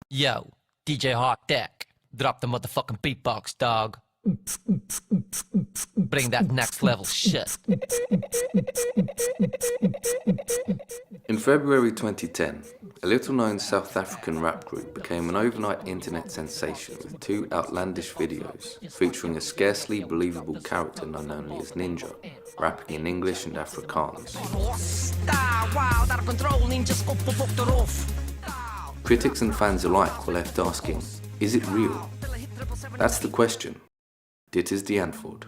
Yo, DJ Hot Deck, drop the motherfucking beatbox, dog. Bring that next level shit. In February 2010, a little-known South African rap group became an overnight internet sensation with two outlandish videos featuring a scarcely believable character known only as Ninja, rapping in English and Afrikaans. Critics and fans alike were left asking, is it real? That's the question. Dit is the Antwoord.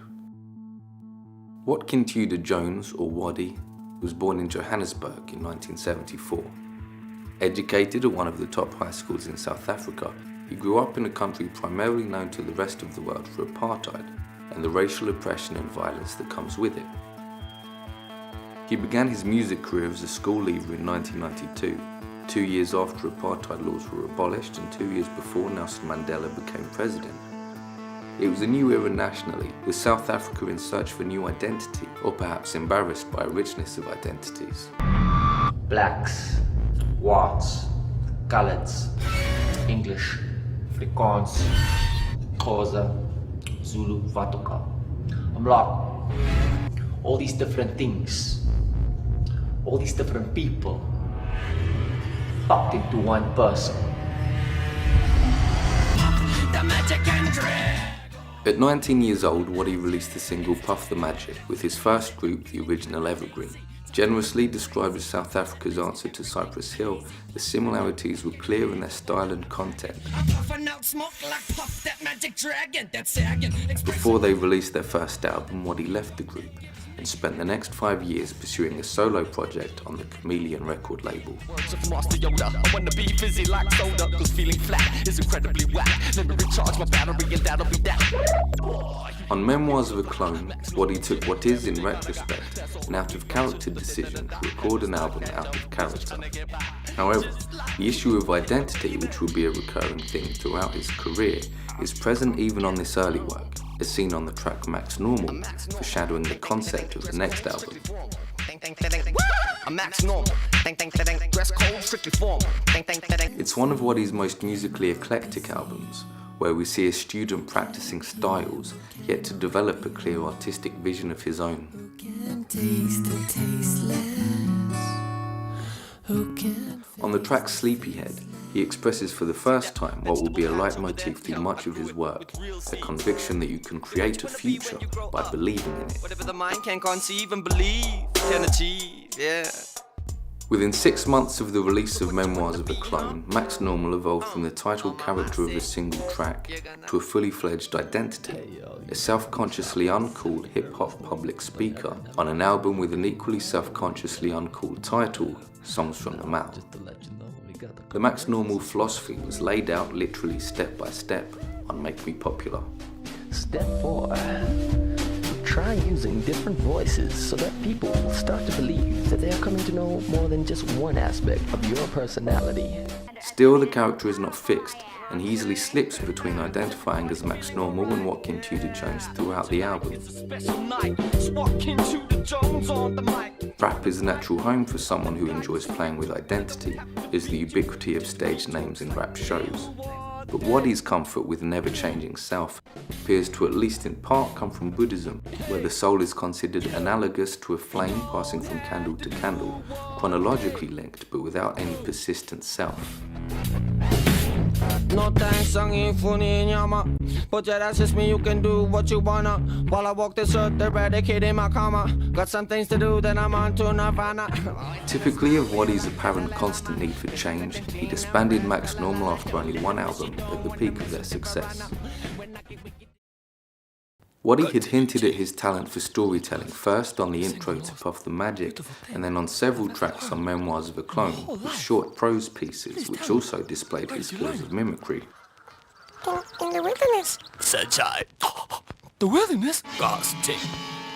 Watkin Tudor Jones, or Waddy, was born in Johannesburg in 1974. Educated at one of the top high schools in South Africa, he grew up in a country primarily known to the rest of the world for apartheid and the racial oppression and violence that comes with it. He began his music career as a school leaver in 1992, 2 years after apartheid laws were abolished and 2 years before Nelson Mandela became president. It was a new era nationally, with South Africa in search for new identity, or perhaps embarrassed by a richness of identities. Blacks, whites, coloureds, English, Afrikaans, Xhosa, Zulu, Vatoka. I'm like, all these different things, all these different people, packed into one person. The magic and dread. At 19 years old, Waddy released the single Puff the Magic with his first group, the Original Evergreen. Generously described as South Africa's answer to Cypress Hill, the similarities were clear in their style and content. Before they released their first album, Waddy left the group and spent the next 5 years pursuing a solo project on the Chameleon record label. On Memoirs of a Clone, Waddy took what is, in retrospect, an out-of-character decision to record an album out of character. However, the issue of identity, which will be a recurring theme throughout his career, is present even on this early work, as seen on the track Max Normal, foreshadowing the concept of the next album. It's one of Waddy's most musically eclectic albums, where we see a student practicing styles, yet to develop a clear artistic vision of his own. On the track Sleepyhead, he expresses for the first time what will be a leitmotif through much of his work, a conviction that you can create a future by believing in it. Whatever the mind can conceive and believe, can achieve, yeah. Within 6 months of the release of Memoirs of a Clone, Max Normal evolved from the title character of a single track to a fully fledged identity, a self-consciously uncool hip-hop public speaker on an album with an equally self-consciously uncool title, Songs from the Mouth. The Max Normal philosophy was laid out literally step by step on Make Me Popular. Step 4. Try using different voices so that people will start to believe that they are coming to know more than just one aspect of your personality. Still, the character is not fixed, and he easily slips between identifying as Max Normal and Watkin Tudor Jones throughout the album. Rap is a natural home for someone who enjoys playing with identity, as the ubiquity of stage names in rap shows. But Waddy's comfort with never-changing self appears to at least in part come from Buddhism, where the soul is considered analogous to a flame passing from candle to candle, chronologically linked but without any persistent self. No thanks, but yeah, that's just me, you can do what you wanna. While I walk this earth, eradicating my karma. Got some things to do, then I'm on to Nirvana. Typically of Waddy's apparent constant need for change, he disbanded Max Normal after only one album at the peak of their success. Waddy had hinted at his talent for storytelling first on the intro to Puff the Magic, and then on several tracks on Memoirs of a Clone, with short prose pieces which also displayed his skills of mimicry. In the wilderness. Sunshine. The wilderness? Ghastly.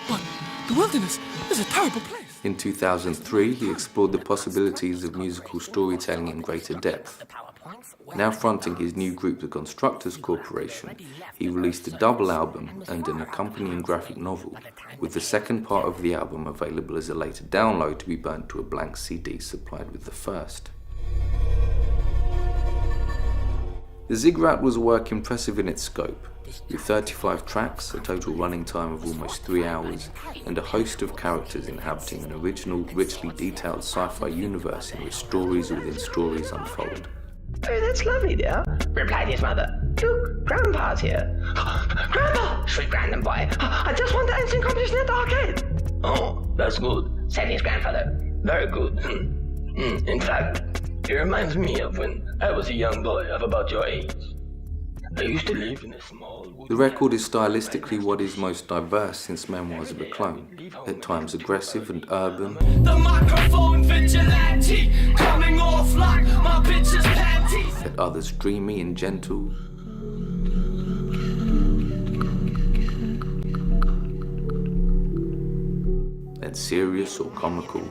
But the wilderness is a terrible place. In 2003, he explored the possibilities of musical storytelling in greater depth. Now fronting his new group, the Constructors Corporation, he released a double album and an accompanying graphic novel, with the second part of the album available as a later download to be burnt to a blank CD supplied with the first. The Ziggurat was a work impressive in its scope, with 35 tracks, a total running time of almost 3 hours, and a host of characters inhabiting an original, richly detailed sci-fi universe in which stories within stories unfold. Oh, that's lovely, dear, replied his mother. Look, Grandpa's here. Grandpa, shrieked Grandam Boy. I just won the ancient competition at the arcade. Oh, that's good, said his grandfather. Very good. In fact, it reminds me of when I was a young boy of about your age. I used to live in a small... The record is stylistically what is most diverse since Memoirs of a Clone, at times aggressive and urban, The microphone vigilante coming off like my bitch's panties. at others dreamy and gentle, then serious or comical,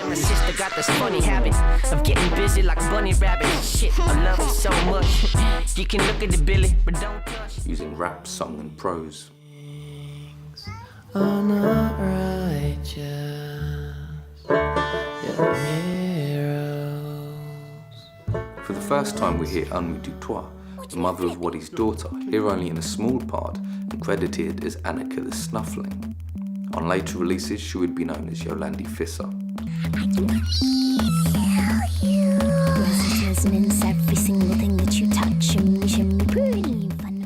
My sister got this funny habit of getting busy like a bunny rabbit. Shit, I love it so much. You can look at the Billy, but don't touch. using rap, song and prose. Are not righteous, you're heroes. For the first time we hear Anouilh du Toit, the mother of Waddy's daughter, here only in a small part and credited as Annika the Snuffling. On later releases she would be known as Yolandi Fisser.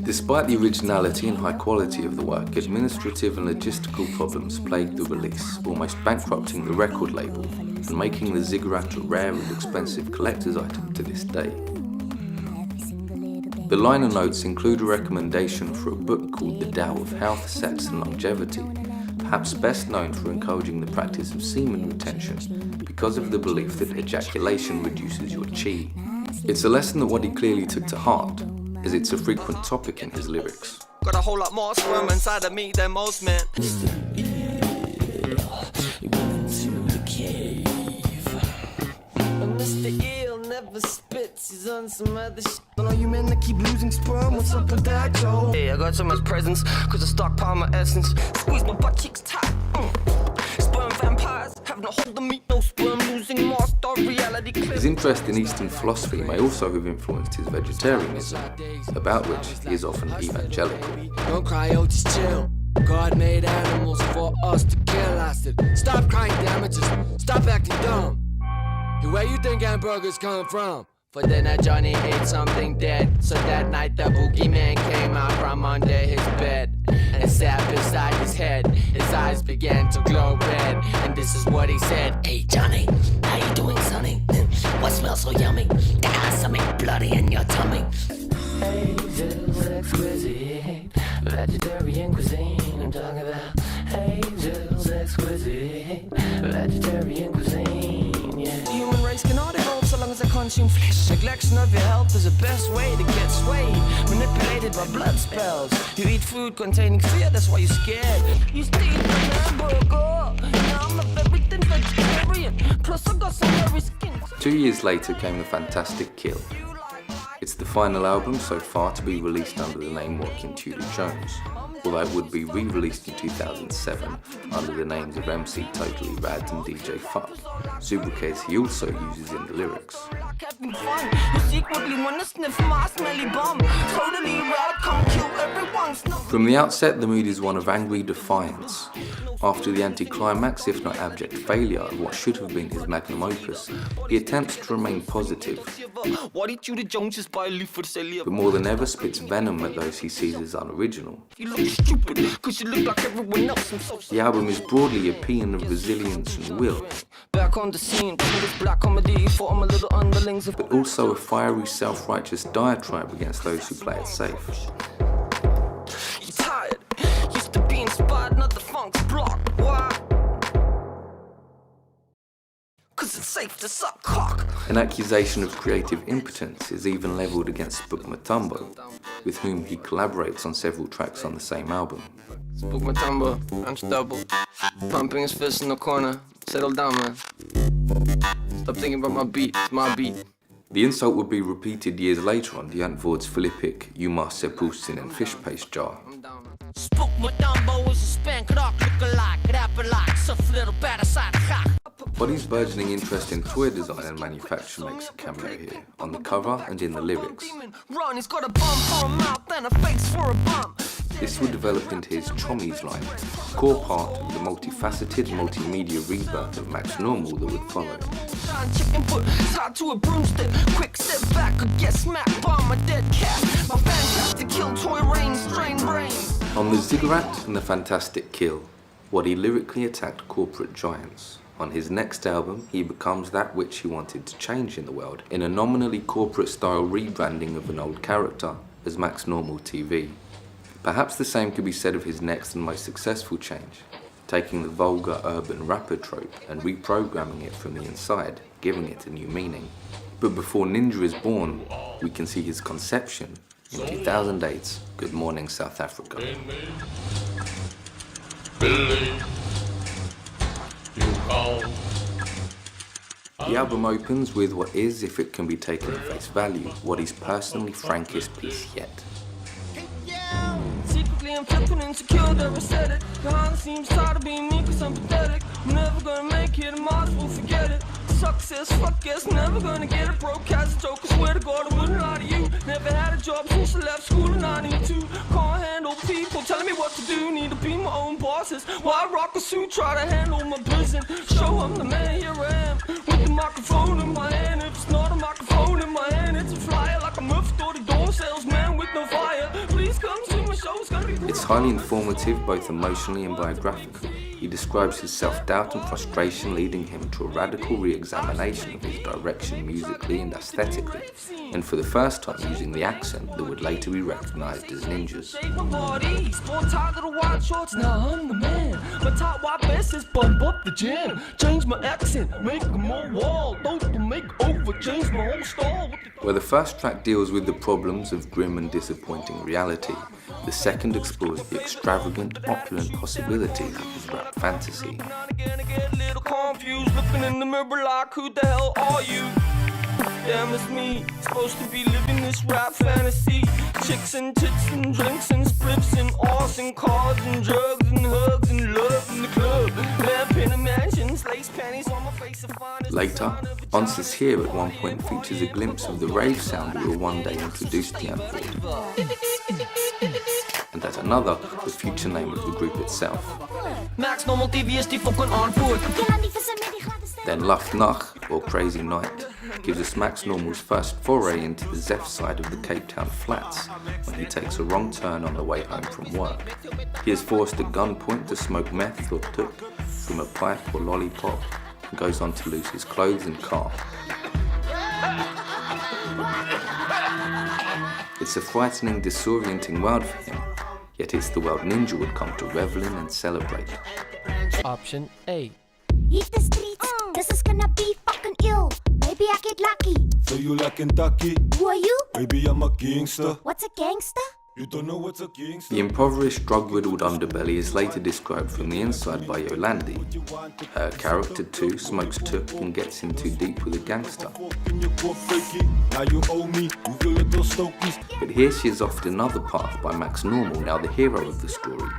Despite the originality and high quality of the work, administrative and logistical problems plagued the release, almost bankrupting the record label and making the Ziggurat a rare and expensive collector's item to this day. The liner notes include a recommendation for a book called The Tao of Health, Sex and Longevity, perhaps best known for encouraging the practice of semen retention because of the belief that ejaculation reduces your chi. It's a lesson that Waddy clearly took to heart, as it's a frequent topic in his lyrics. Got a whole lot more sperm inside of me than most men. Mr. Eel never spits, he's on some other shit. Don't know you men that keep losing sperm, what's up with that, Joe? Hey, I got so much presents, cause I stockpile my essence. Squeeze my butt cheeks tight. Sperm vampires have no hold on me, no sperm losing mask or reality clip. His interest in Eastern philosophy may also have influenced his vegetarianism, about which he is often evangelical. Don't cry, yo, just chill. God made animals for us to kill. I said, stop crying, damn it, just stop acting dumb. Where you think hamburgers come from? For dinner, Johnny ate something dead. So that night, the boogeyman came out from under his bed and sat beside his head. His eyes began to glow red, and this is what he said. Hey Johnny, how you doing, sonny? What smells so yummy? There's something bloody in your tummy. Hazel's exquisite, vegetarian cuisine. I'm talking about Hazel's exquisite, vegetarian cuisine. Yeah. The human race cannot evolve so long as they consume flesh. Neglection of your health is the best way to get swayed, manipulated by blood spells. You eat food containing fear, that's why you're scared. You still eat the hamburger. Now I'm a very thin vegetarian. Plus I got some hairy skin. 2 years later came The Fantastic Kill. It's the final album so far to be released under the name Joaquin Tudor Jones, although it would be re-released in 2007 under the names of MC Totally Rad and DJ Fuck, sobriquets he also uses in the lyrics. Having fun. You secretly wanna sniff my smelly bum. Totally rad, come kill everyone. From the outset, the mood is one of angry defiance. After the anticlimax, if not abject failure of what should have been his magnum opus, he attempts to remain positive, Why did you the Jones just buy a leaf for the sale? but more than ever spits venom at those he sees as unoriginal. You look stupid, cause you look like everyone else. I'm so The album is broadly a paean of resilience and will, back on the scene, this black comedy for my little underlings. but also a fiery self-righteous diatribe against those who play it safe. You tired? Used to be inspired, not the funk's block. Why? Cause it's safe to suck cock. An accusation of creative impotence is even levelled against Spook Matumbo, with whom he collaborates on several tracks on the same album. Spook my tumble, unstable. Pumping his fist in the corner. Settle down, man. Stop thinking about my beat, it's my beat. The insult would be repeated years later on the Antwoord's Philippic You Must Se Poussin and Fish Paste jar. I'm down, man. Spook my Dumbo is a spank rock look-alike, rap-alike, soft little batter-side cock. Body's burgeoning interest in toy design and manufacture makes a cameo here, on the cover and in the lyrics. Run, he's got a bum for a mouth and a face for a bum. This would develop into his Chommies line, a core part of the multifaceted multimedia rebirth of Max Normal that would follow. Chicken foot tied to a broomstick. Quick step back or get smacked by my dead cat. My fantastic kill toy rain, strain brains. On the Ziggurat and the Fantastic Kill, Waddy lyrically attacked corporate giants. On his next album, he becomes that which he wanted to change in the world, in a nominally corporate-style rebranding of an old character as Max Normal TV. Perhaps the same could be said of his next and most successful change, taking the vulgar urban rapper trope and reprogramming it from the inside, giving it a new meaning. But before Ninja is born, we can see his conception in 2008's Good Morning South Africa. The album opens with what is, if it can be taken at face value, Waddy's personally frankest piece yet. Secretly I'm flipping insecure, never said it. Behind the seems tired of being me cause I'm pathetic. I'm never gonna make it, I might as well forget it. Success, fuck yes, never gonna get it. Broke as a joke, I swear to God I wouldn't lie to you. Never had a job since I left school in 92. Can't handle people telling me what to do. Need to be my own bosses. Why rock a suit, try to handle my prison. Show them the man, here I am. With the microphone in my hand. If it's not a microphone in my hand, it's a flyer like a muff door to door salesman with no fire. Please come see my show, it's gonna be cool. It's highly informative, both emotionally and biographically. He describes his self-doubt and frustration leading him to a radical re-examination of his direction musically and aesthetically, and for the first time using the accent that would later be recognised as Ninja's. Now I'm the man. My top white vest is bump up the jam. Change my accent, make more wall. Don't make over, change my whole style. Where the first track deals with the problems of grim and disappointing reality, the second explores the extravagant, opulent possibilities of his rap fantasy. Again, I get a little confused, looking in the mirror like, who the hell are you? Damn, it's me, supposed to be living this rap fantasy. Chicks and tits and drinks and spliffs and arse and cars and drugs and hugs and love in the club. Lamp in a mansion, lace panties on my face. Later, Onces Here at one point features a glimpse of the rave sound that will one day introduce the Antwoord. And at another, the future name of the group itself. Max Normal TV is die fucking Antwoord. Then Lach Nach, or Crazy Night, gives us Max Normal's first foray into the Zeph side of the Cape Town flats when he takes a wrong turn on the way home from work. He is forced at gunpoint to smoke meth or took from a pipe or lollipop and goes on to lose his clothes and car. It's a frightening, disorienting world for him, yet it's the world Ninja would come to revel in and celebrate. Option A. Hit the streets, this is gonna be fucking ill. Maybe I get lucky. So you like Kentucky? Who are you? Maybe I'm a gangster. What's a gangster? You don't know what's a gangster? The impoverished, drug-riddled underbelly is later described from the inside by Yolandi. Her character too smokes took and gets in too deep with a gangster. Now you owe me, you feel little stokies. But here she is offered another path by Max Normal, now the hero of the story,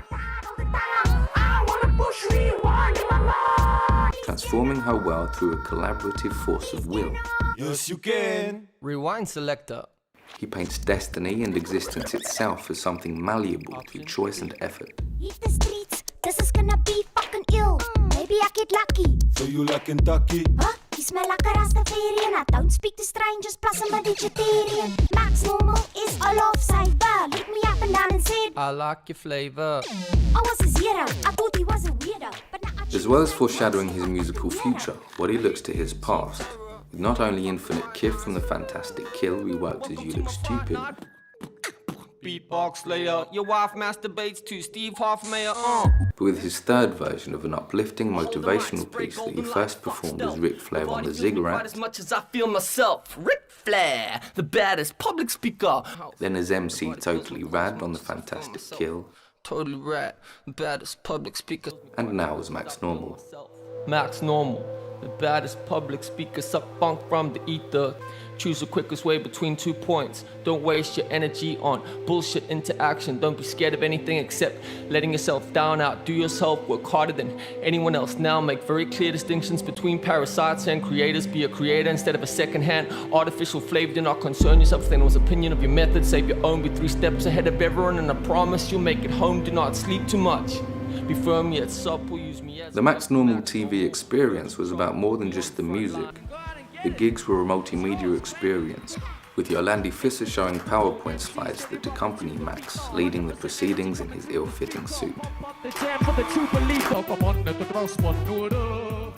transforming her world through a collaborative force of will. Yes, you can. Rewind selector. He paints destiny and existence itself as something malleable through choice and effort. Hit the streets, this is gonna be fucking ill. Maybe I get lucky. So you like Kentucky? Huh? You smell like a Rastafarian. I don't speak to strangers, plus I'm a vegetarian. Max Normal is a lifesaver. Looked me up and down and said, I like your flavor. I was a zero. I thought he was a weirdo. But now I As well as foreshadowing his musical future, Waddy looks to his past. With not only infinite Kif from the Fantastic Kill, reworked as You Look Stupid, Beatbox layer. Your wife masturbates to Steve Hoffmeyer. but with his third version of an uplifting motivational piece that he first performed as Ric Flair on the Ziggurat, As much as I feel myself, Ric Flair, the baddest public speaker. then as MC Totally Rad on the Fantastic Kill, Totally rad, the baddest public speaker. and now as Max Normal. Max Normal, The baddest public speaker, suck funk from the ether. Choose the quickest way between 2 points. Don't waste your energy on bullshit into action. Don't be scared of anything except letting yourself down. Outdo yourself, work harder than anyone else now. Make very clear distinctions between parasites and creators. Be a creator instead of a second-hand artificial flavor. Do not concern yourself with anyone's opinion of your method. Save your own, be 3 steps ahead of everyone, and I promise you'll make it home. Do not sleep too much. Be firm yet supple, use me as The Max Normal TV experience was about more than just the music. The gigs were a multimedia experience, with Yolandi Visser showing PowerPoint slides that accompany Max, leading the proceedings in his ill-fitting suit.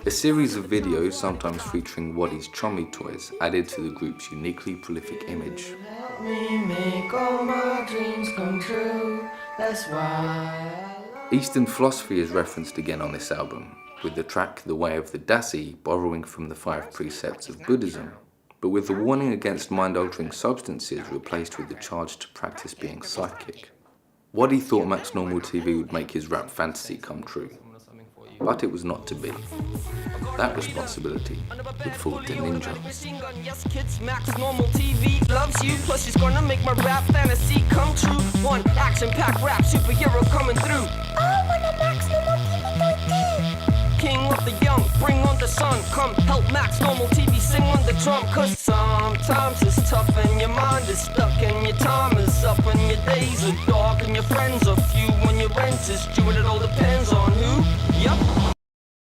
A series of videos, sometimes featuring Waddy's chummy toys, added to the group's uniquely prolific image. Help me make all my dreams come true. That's why Eastern philosophy is referenced again on this album, with the track The Way of the Dasi borrowing from the 5 precepts of Buddhism, but with the warning against mind-altering substances replaced with the charge to practice being psychic. Waddy thought Max Normal TV would make his rap fantasy come true, but it was not to be. That responsibility would fall to Ninja. Yes, kids, Max Normal TV loves you. Plus, she's gonna make my rap fantasy come true. One action-packed rap superhero coming through. I want a Max Normal TV 3D. King of the young, bring on the sun. Come help Max Normal TV sing on the drum. Cause sometimes it's tough and your mind is stuck and your time is up and your days are dark and your friends are few when your rent is due and it all depends